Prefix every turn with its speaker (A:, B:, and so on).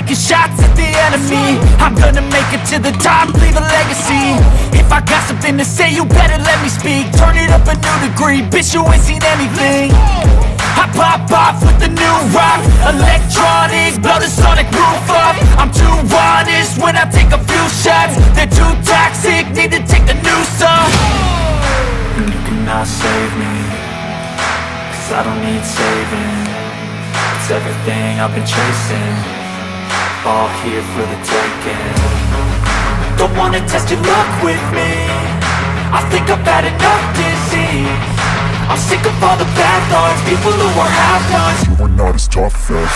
A: taking shots at the enemy. I'm gonna make it to the top, leave a legacy. If I got something to say, you better let me speak. Turn it up a new degree, bitch, you ain't seen anything. I pop off with the new rock, electronic, blow the sonic roof up. I'm too honest when I take a few shots. They're too toxic, need to take the noose off. And you cannot save me, 'cause I don't need saving. It's everything I've been chasing, all here for the taking. Don't wanna test your luck with me, I think I've had enough disease. I'm sick of all the bad thoughts, people who are half-nots.
B: You are not as tough as